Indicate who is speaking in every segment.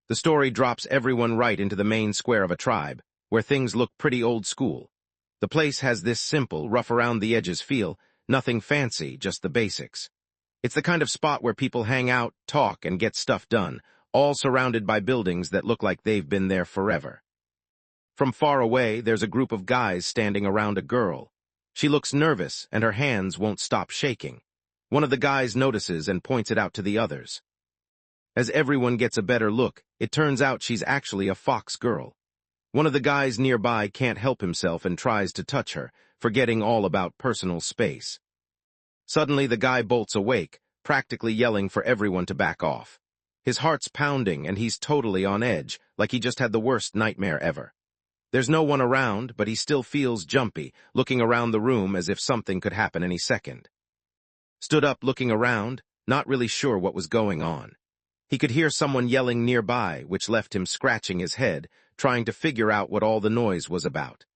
Speaker 1: The story drops everyone right into the main square of a tribe, where things look pretty old school. The place has this simple, rough-around-the-edges feel, nothing fancy, just the basics. It's the kind of spot where people hang out, talk, and get stuff done, all surrounded by buildings that look like they've been there forever. From far away, there's a group of guys standing around a girl. She looks nervous, and her hands won't stop shaking. One of the guys notices and points it out to the others. As everyone gets a better look, it turns out she's actually a fox girl. One of the guys nearby can't help himself and tries to touch her, forgetting all about personal space. Suddenly, the guy bolts awake, practically yelling for everyone to back off. His heart's pounding, and he's totally on edge, like he just had the worst nightmare ever. There's no one around, but he still feels jumpy, looking around the room as if something could happen any second. Stood up looking around, not really sure what was going on. He could hear someone yelling nearby, which left him scratching his head, trying to figure out what all the noise was about.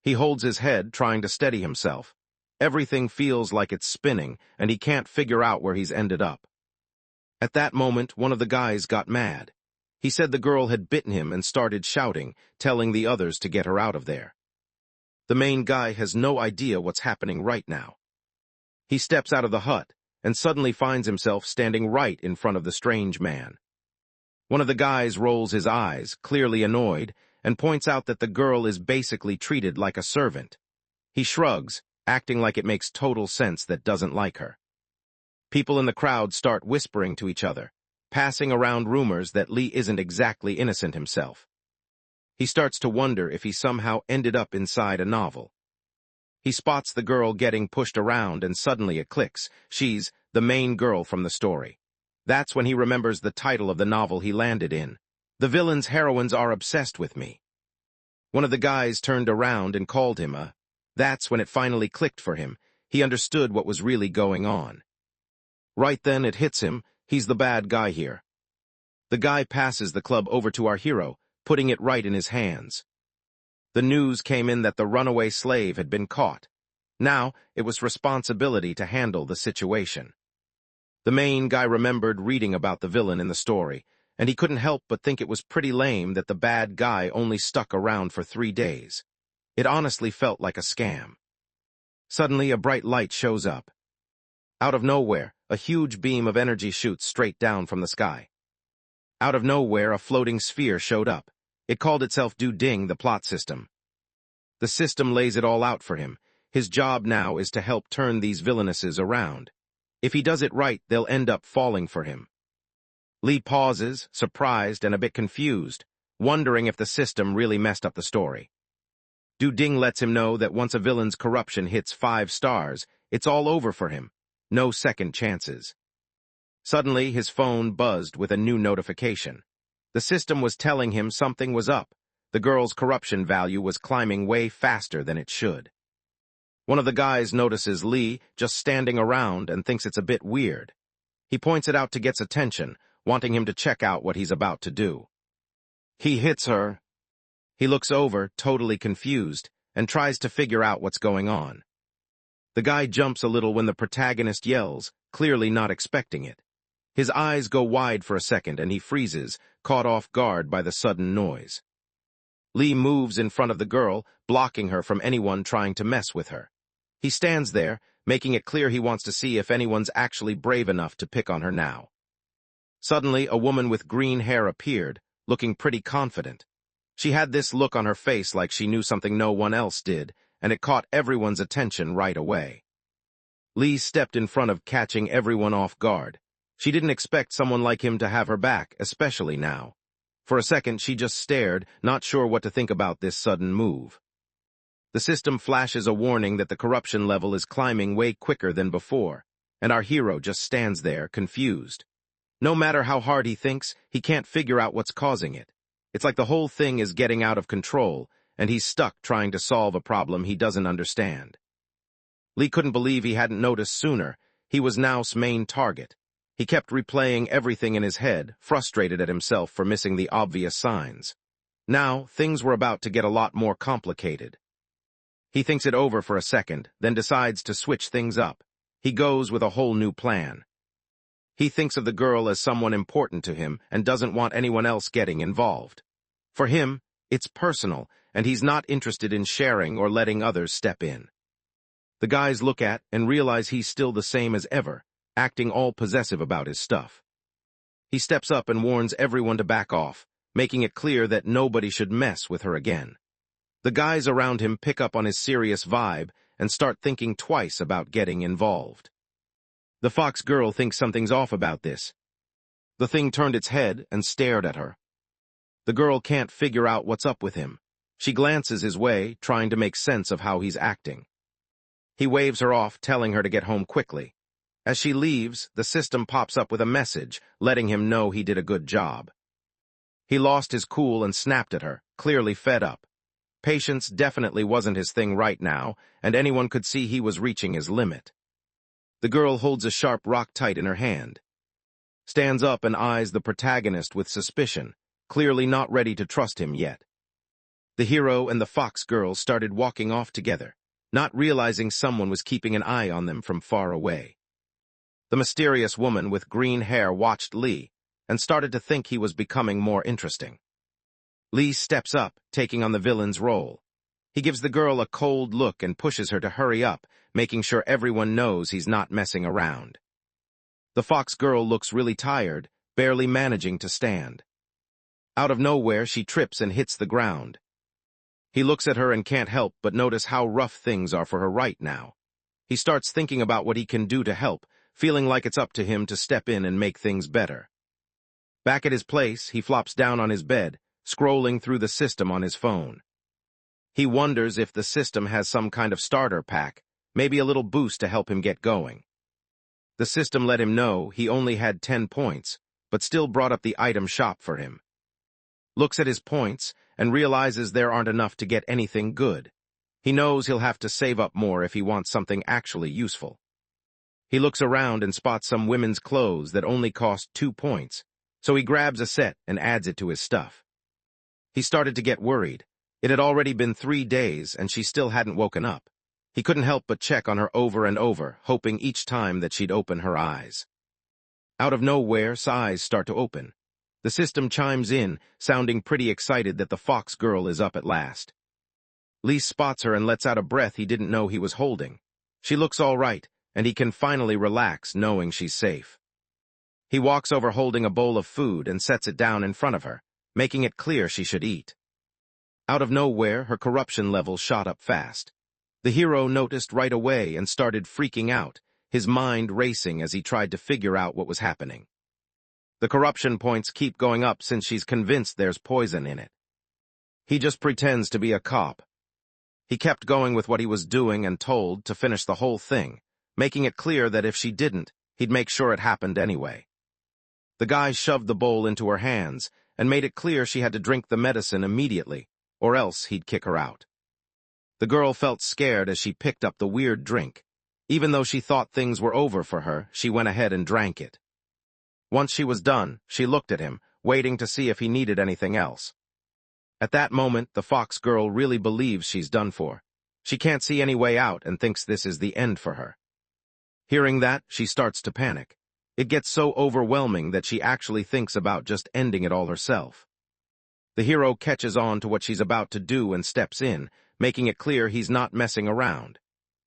Speaker 1: He holds his head, trying to steady himself. Everything feels like it's spinning, and he can't figure out where he's ended up. At that moment, one of the guys got mad. He said the girl had bitten him and started shouting, telling the others to get her out of there. The main guy has no idea what's happening right now. He steps out of the hut and suddenly finds himself standing right in front of the strange man. One of the guys rolls his eyes, clearly annoyed, and points out that the girl is basically treated like a servant. He shrugs, acting like it makes total sense that doesn't like her. People in the crowd start whispering to each other, passing around rumors that Lee isn't exactly innocent himself. He starts to wonder if he somehow ended up inside a novel. He spots the girl getting pushed around, and suddenly it clicks. She's the main girl from the story. That's when he remembers the title of the novel he landed in. The villain's heroines are obsessed with me. One of the guys turned around and called him a... That's when it finally clicked for him. He understood what was really going on. Right then it hits him. He's the bad guy here. The guy passes the club over to our hero, putting it right in his hands. The news came in that the runaway slave had been caught. Now, it was responsibility to handle the situation. The main guy remembered reading about the villain in the story, and he couldn't help but think it was pretty lame that the bad guy only stuck around for 3 days. It honestly felt like a scam. Suddenly, a bright light shows up. Out of nowhere, a huge beam of energy shoots straight down from the sky. Out of nowhere, a floating sphere showed up. It called itself Do Ding, the plot system. The system lays it all out for him. His job now is to help turn these villainesses around. If he does it right, they'll end up falling for him. Lee pauses, surprised and a bit confused, wondering if the system really messed up the story. Do Ding lets him know that once a villain's corruption hits 5 stars, it's all over for him. No second chances. Suddenly, his phone buzzed with a new notification. The system was telling him something was up. The girl's corruption value was climbing way faster than it should. One of the guys notices Lee just standing around and thinks it's a bit weird. He points it out to Get's attention, wanting him to check out what he's about to do. He hits her. He looks over, totally confused, and tries to figure out what's going on. The guy jumps a little when the protagonist yells, clearly not expecting it. His eyes go wide for a second and he freezes, caught off guard by the sudden noise. Lee moves in front of the girl, blocking her from anyone trying to mess with her. He stands there, making it clear he wants to see if anyone's actually brave enough to pick on her now. Suddenly, a woman with green hair appeared, looking pretty confident. She had this look on her face like she knew something no one else did, and it caught everyone's attention right away. Lee stepped in front of, catching everyone off guard. She didn't expect someone like him to have her back, especially now. For a second, she just stared, not sure what to think about this sudden move. The system flashes a warning that the corruption level is climbing way quicker than before, and our hero just stands there, confused. No matter how hard he thinks, he can't figure out what's causing it. It's like the whole thing is getting out of control, and he's stuck trying to solve a problem he doesn't understand. Lee couldn't believe he hadn't noticed sooner. He was now's main target. He kept replaying everything in his head, frustrated at himself for missing the obvious signs. Now, things were about to get a lot more complicated. He thinks it over for a second, then decides to switch things up. He goes with a whole new plan. He thinks of the girl as someone important to him and doesn't want anyone else getting involved. For him, it's personal, and he's not interested in sharing or letting others step in. The guys look at and realize he's still the same as ever, acting all possessive about his stuff. He steps up and warns everyone to back off, making it clear that nobody should mess with her again. The guys around him pick up on his serious vibe and start thinking twice about getting involved. The fox girl thinks something's off about this. The thing turned its head and stared at her. The girl can't figure out what's up with him. She glances his way, trying to make sense of how he's acting. He waves her off, telling her to get home quickly. As she leaves, the system pops up with a message, letting him know he did a good job. He lost his cool and snapped at her, clearly fed up. Patience definitely wasn't his thing right now, and anyone could see he was reaching his limit. The girl holds a sharp rock tight in her hand, stands up and eyes the protagonist with suspicion, clearly not ready to trust him yet. The hero and the fox girl started walking off together, not realizing someone was keeping an eye on them from far away. The mysterious woman with green hair watched Lee and started to think he was becoming more interesting. Lee steps up, taking on the villain's role. He gives the girl a cold look and pushes her to hurry up, making sure everyone knows he's not messing around. The fox girl looks really tired, barely managing to stand. Out of nowhere, she trips and hits the ground. He looks at her and can't help but notice how rough things are for her right now. He starts thinking about what he can do to help, feeling like it's up to him to step in and make things better. Back at his place, he flops down on his bed, scrolling through the system on his phone. He wonders if the system has some kind of starter pack, maybe a little boost to help him get going. The system let him know he only had 10 points, but still brought up the item shop for him. Looks at his points and realizes there aren't enough to get anything good. He knows he'll have to save up more if he wants something actually useful. He looks around and spots some women's clothes that only cost 2 points, so he grabs a set and adds it to his stuff. He started to get worried. It had already been 3 days and she still hadn't woken up. He couldn't help but check on her over and over, hoping each time that she'd open her eyes. Out of nowhere, eyes start to open. The system chimes in, sounding pretty excited that the fox girl is up at last. Lee spots her and lets out a breath he didn't know he was holding. She looks all right, and he can finally relax knowing she's safe. He walks over holding a bowl of food and sets it down in front of her, making it clear she should eat. Out of nowhere, her corruption level shot up fast. The hero noticed right away and started freaking out, his mind racing as he tried to figure out what was happening. The corruption points keep going up since she's convinced there's poison in it. He just pretends to be a cop. He kept going with what he was doing and told to finish the whole thing, making it clear that if she didn't, he'd make sure it happened anyway. The guy shoved the bowl into her hands and made it clear she had to drink the medicine immediately, or else he'd kick her out. The girl felt scared as she picked up the weird drink. Even though she thought things were over for her, she went ahead and drank it. Once she was done, she looked at him, waiting to see if he needed anything else. At that moment, the fox girl really believes she's done for. She can't see any way out and thinks this is the end for her. Hearing that, she starts to panic. It gets so overwhelming that she actually thinks about just ending it all herself. The hero catches on to what she's about to do and steps in, making it clear he's not messing around.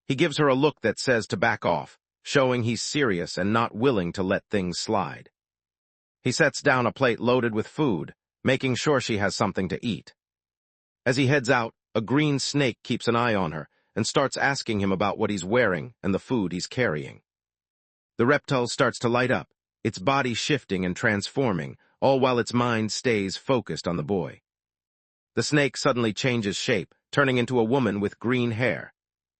Speaker 1: He gives her a look that says to back off, showing he's serious and not willing to let things slide. He sets down a plate loaded with food, making sure she has something to eat. As he heads out, a green snake keeps an eye on her and starts asking him about what he's wearing and the food he's carrying. The reptile starts to light up, its body shifting and transforming, all while its mind stays focused on the boy. The snake suddenly changes shape, turning into a woman with green hair.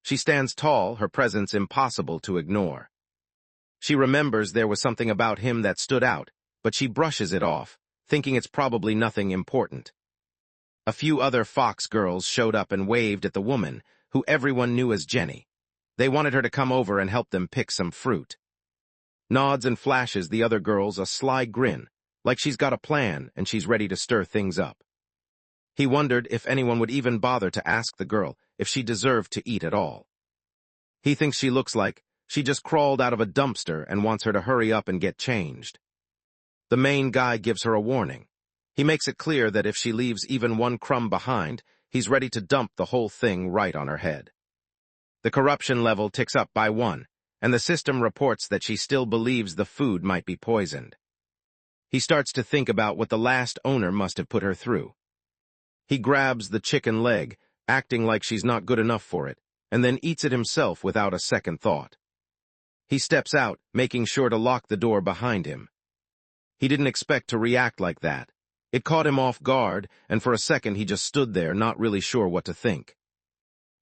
Speaker 1: She stands tall, her presence impossible to ignore. She remembers there was something about him that stood out, but she brushes it off, thinking it's probably nothing important. A few other fox girls showed up and waved at the woman, who everyone knew as Jenny. They wanted her to come over and help them pick some fruit. Nods and flashes the other girls a sly grin, like she's got a plan and she's ready to stir things up. He wondered if anyone would even bother to ask the girl if she deserved to eat at all. He thinks she looks like She just crawled out of a dumpster and wants her to hurry up and get changed. The main guy gives her a warning. He makes it clear that if she leaves even one crumb behind, he's ready to dump the whole thing right on her head. The corruption level ticks up by 1, and the system reports that she still believes the food might be poisoned. He starts to think about what the last owner must have put her through. He grabs the chicken leg, acting like she's not good enough for it, and then eats it himself without a second thought. He steps out, making sure to lock the door behind him. He didn't expect to react like that. It caught him off guard, and for a second he just stood there, not really sure what to think.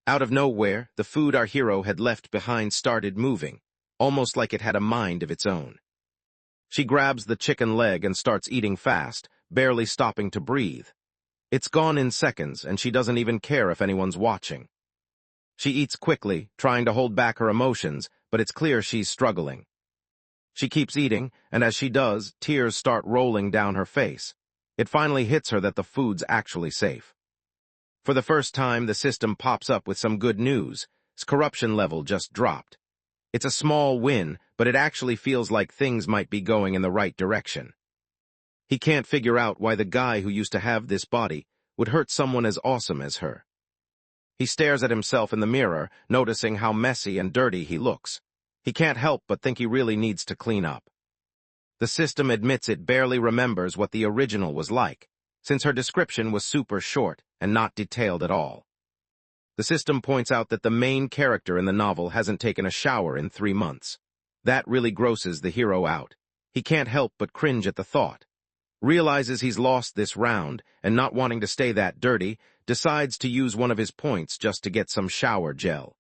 Speaker 1: Out of nowhere, the food our hero had left behind started moving, almost like it had a mind of its own. She grabs the chicken leg and starts eating fast, barely stopping to breathe. It's gone in seconds, and she doesn't even care if anyone's watching. She eats quickly, trying to hold back her emotions, but it's clear she's struggling. She keeps eating, and as she does, tears start rolling down her face. It finally hits her that the food's actually safe. For the first time, the system pops up with some good news. Its corruption level just dropped. It's a small win, but it actually feels like things might be going in the right direction. He can't figure out why the guy who used to have this body would hurt someone as awesome as her. He stares at himself in the mirror, noticing how messy and dirty he looks. He can't help but think he really needs to clean up. The system admits it barely remembers what the original was like, since her description was super short and not detailed at all. The system points out that the main character in the novel hasn't taken a shower in 3 months. That really grosses the hero out. He can't help but cringe at the thought. Realizes he's lost this round, and not wanting to stay that dirty, decides to use one of his points just to get some shower gel.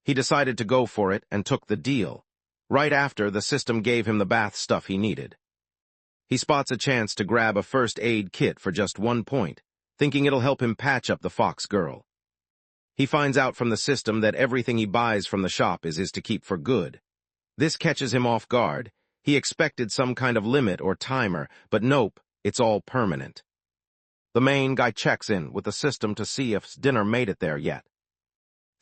Speaker 1: He decided to go for it and took the deal. Right after, the system gave him the bath stuff he needed. He spots a chance to grab a first aid kit for just 1 point, thinking it'll help him patch up the fox girl. He finds out from the system that everything he buys from the shop is to keep for good. This catches him off guard. He expected some kind of limit or timer, but nope, it's all permanent. The main guy checks in with the system to see if dinner made it there yet.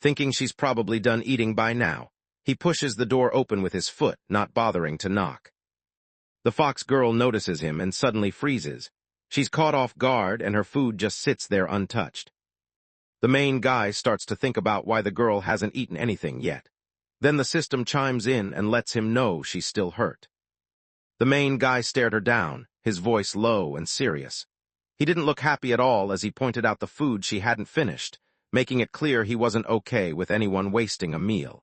Speaker 1: Thinking she's probably done eating by now, he pushes the door open with his foot, not bothering to knock. The fox girl notices him and suddenly freezes. She's caught off guard, and her food just sits there untouched. The main guy starts to think about why the girl hasn't eaten anything yet. Then the system chimes in and lets him know she's still hurt. The main guy stared her down, his voice low and serious. He didn't look happy at all as he pointed out the food she hadn't finished, making it clear he wasn't okay with anyone wasting a meal.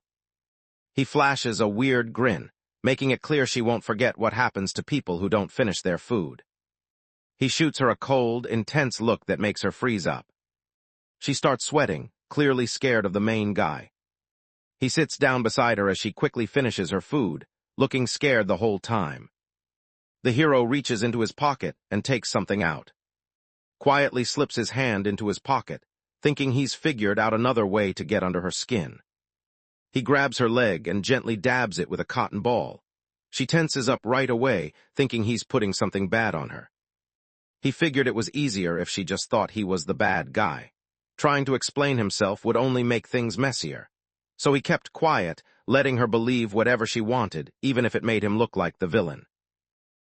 Speaker 1: He flashes a weird grin, making it clear she won't forget what happens to people who don't finish their food. He shoots her a cold, intense look that makes her freeze up. She starts sweating, clearly scared of the main guy. He sits down beside her as she quickly finishes her food, looking scared the whole time. The hero reaches into his pocket and takes something out. Quietly slips his hand into his pocket, thinking he's figured out another way to get under her skin. He grabs her leg and gently dabs it with a cotton ball. She tenses up right away, thinking he's putting something bad on her. He figured it was easier if she just thought he was the bad guy. Trying to explain himself would only make things messier. So he kept quiet, letting her believe whatever she wanted, even if it made him look like the villain.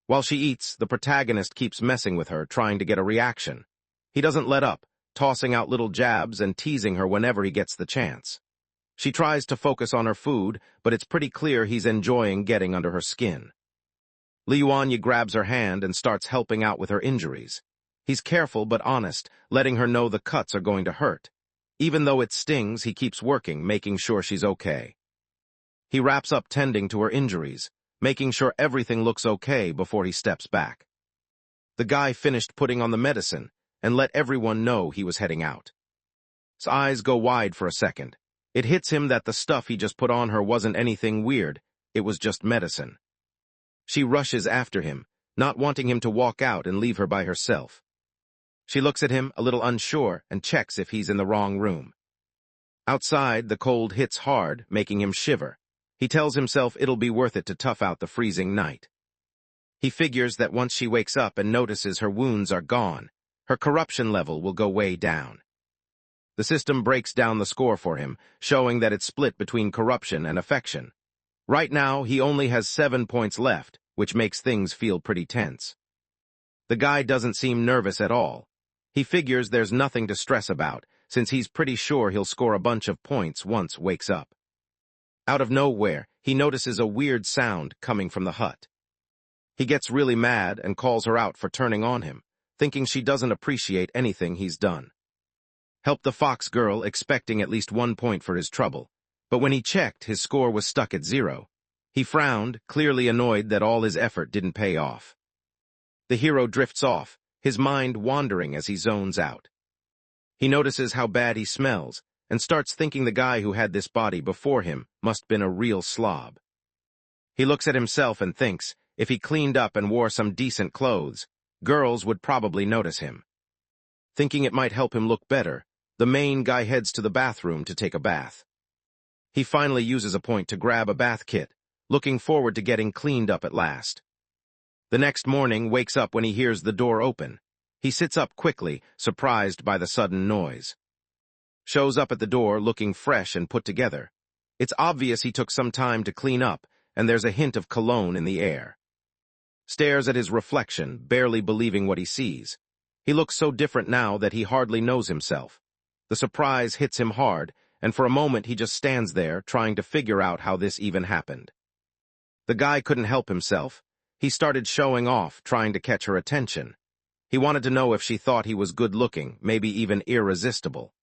Speaker 1: While she eats, the protagonist keeps messing with her, trying to get a reaction. He doesn't let up, tossing out little jabs and teasing her whenever he gets the chance. She tries to focus on her food, but it's pretty clear he's enjoying getting under her skin. Liuanya grabs her hand and starts helping out with her injuries. He's careful but honest, letting her know the cuts are going to hurt. Even though it stings, he keeps working, making sure she's okay. He wraps up tending to her injuries, making sure everything looks okay before he steps back. The guy finished putting on the medicine and let everyone know he was heading out. His eyes go wide for a second. It hits him that the stuff he just put on her wasn't anything weird, it was just medicine. She rushes after him, not wanting him to walk out and leave her by herself. She looks at him, a little unsure, and checks if he's in the wrong room. Outside, the cold hits hard, making him shiver. He tells himself it'll be worth it to tough out the freezing night. He figures that once she wakes up and notices her wounds are gone, her corruption level will go way down. The system breaks down the score for him, showing that it's split between corruption and affection, Right now, he only has 7 points left, which makes things feel pretty tense. The guy doesn't seem nervous at all. He figures there's nothing to stress about, since he's pretty sure he'll score a bunch of points once wakes up. Out of nowhere, he notices a weird sound coming from the hut. He gets really mad and calls her out for turning on him, thinking she doesn't appreciate anything he's done. Helped the fox girl, expecting at least 1 point for his trouble, but when he checked, his score was stuck at 0. He frowned, clearly annoyed that all his effort didn't pay off. The hero drifts off, his mind wandering as he zones out. He notices how bad he smells, and starts thinking the guy who had this body before him must been a real slob. He looks at himself and thinks, if he cleaned up and wore some decent clothes, girls would probably notice him. Thinking it might help him look better, the main guy heads to the bathroom to take a bath. He finally uses a point to grab a bath kit, looking forward to getting cleaned up at last. The next morning wakes up when he hears the door open. He sits up quickly, surprised by the sudden noise. Shows up at the door looking fresh and put together. It's obvious he took some time to clean up, and there's a hint of cologne in the air. Stares at his reflection, barely believing what he sees. He looks so different now that he hardly knows himself. The surprise hits him hard, and for a moment he just stands there, trying to figure out how this even happened. The guy couldn't help himself. He started showing off, trying to catch her attention. He wanted to know if she thought he was good-looking, maybe even irresistible.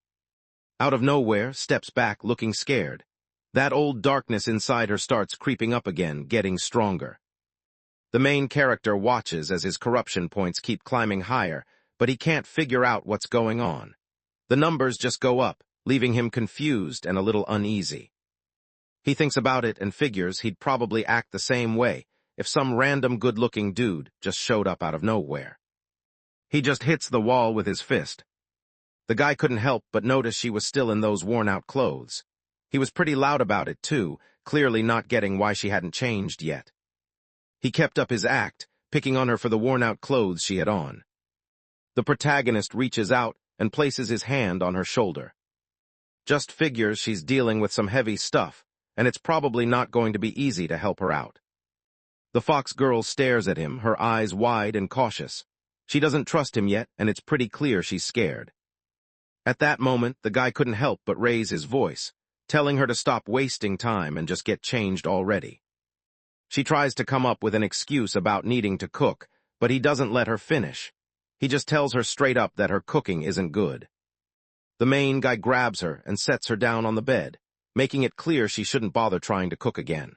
Speaker 1: Out of nowhere, steps back, looking scared. That old darkness inside her starts creeping up again, getting stronger. The main character watches as his corruption points keep climbing higher, but he can't figure out what's going on. The numbers just go up, leaving him confused and a little uneasy. He thinks about it and figures he'd probably act the same way if some random good-looking dude just showed up out of nowhere. He just hits the wall with his fist. The guy couldn't help but notice she was still in those worn-out clothes. He was pretty loud about it, too, clearly not getting why she hadn't changed yet. He kept up his act, picking on her for the worn-out clothes she had on. The protagonist reaches out and places his hand on her shoulder. Just figures she's dealing with some heavy stuff, and it's probably not going to be easy to help her out. The fox girl stares at him, her eyes wide and cautious. She doesn't trust him yet, and it's pretty clear she's scared. At that moment, the guy couldn't help but raise his voice, telling her to stop wasting time and just get changed already. She tries to come up with an excuse about needing to cook, but he doesn't let her finish. He just tells her straight up that her cooking isn't good. The main guy grabs her and sets her down on the bed, making it clear she shouldn't bother trying to cook again.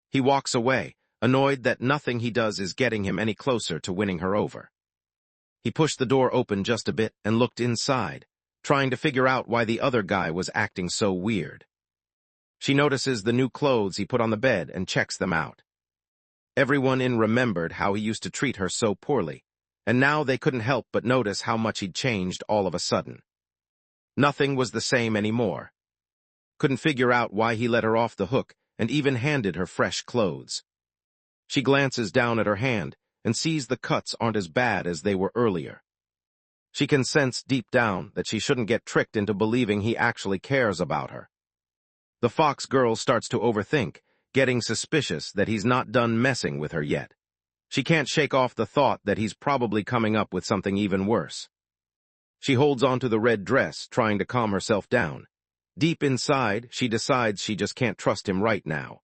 Speaker 1: He walks away, annoyed that nothing he does is getting him any closer to winning her over. He pushed the door open just a bit and looked inside, trying to figure out why the other guy was acting so weird. She notices the new clothes he put on the bed and checks them out. Everyone in remembered how he used to treat her so poorly, and now they couldn't help but notice how much he'd changed all of a sudden. Nothing was the same anymore. Couldn't figure out why he let her off the hook and even handed her fresh clothes. She glances down at her hand and sees the cuts aren't as bad as they were earlier. She can sense deep down that she shouldn't get tricked into believing he actually cares about her. The fox girl starts to overthink, getting suspicious that he's not done messing with her yet. She can't shake off the thought that he's probably coming up with something even worse. She holds onto the red dress, trying to calm herself down. Deep inside, she decides she just can't trust him right now.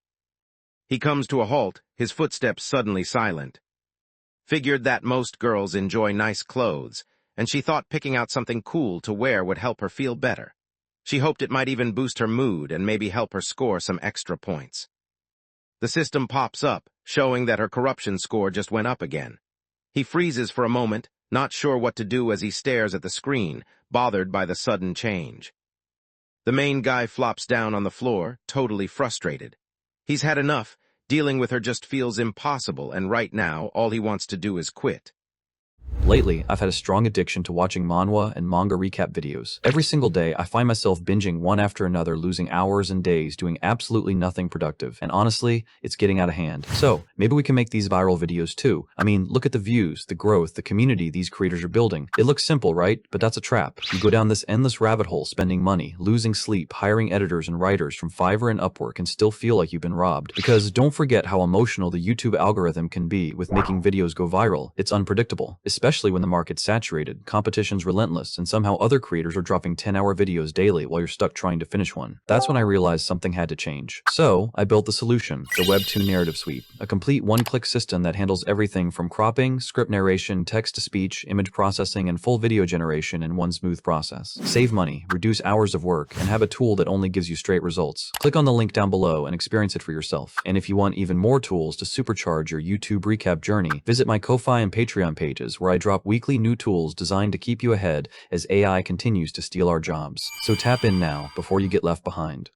Speaker 1: He comes to a halt, his footsteps suddenly silent. Figured that most girls enjoy nice clothes, and she thought picking out something cool to wear would help her feel better. She hoped it might even boost her mood and maybe help her score some extra points. The system pops up, showing that her corruption score just went up again. He freezes for a moment, not sure what to do as he stares at the screen, bothered by the sudden change. The main guy flops down on the floor, totally frustrated. He's had enough. Dealing with her just feels impossible, and right now, all he wants to do is quit.
Speaker 2: Lately, I've had a strong addiction to watching manhwa and manga recap videos. Every single day, I find myself binging one after another, losing hours and days doing absolutely nothing productive. And honestly, it's getting out of hand. So, maybe we can make these viral videos too. I mean, look at the views, the growth, the community these creators are building. It looks simple, right? But that's a trap. You go down this endless rabbit hole, spending money, losing sleep, hiring editors and writers from Fiverr and Upwork, and still feel like you've been robbed. Because don't forget how emotional the YouTube algorithm can be with making videos go viral. It's unpredictable, especially when the market's saturated, competition's relentless, and somehow other creators are dropping 10-hour videos daily while you're stuck trying to finish one. That's when I realized something had to change. So, I built the solution, the Webtoon Narrative Suite, a complete one-click system that handles everything from cropping, script narration, text-to-speech, image processing, and full video generation in one smooth process. Save money, reduce hours of work, and have a tool that only gives you straight results. Click on the link down below and experience it for yourself. And if you want even more tools to supercharge your YouTube recap journey, visit my Ko-Fi and Patreon pages where I drop weekly new tools designed to keep you ahead as AI continues to steal our jobs. So tap in now before you get left behind.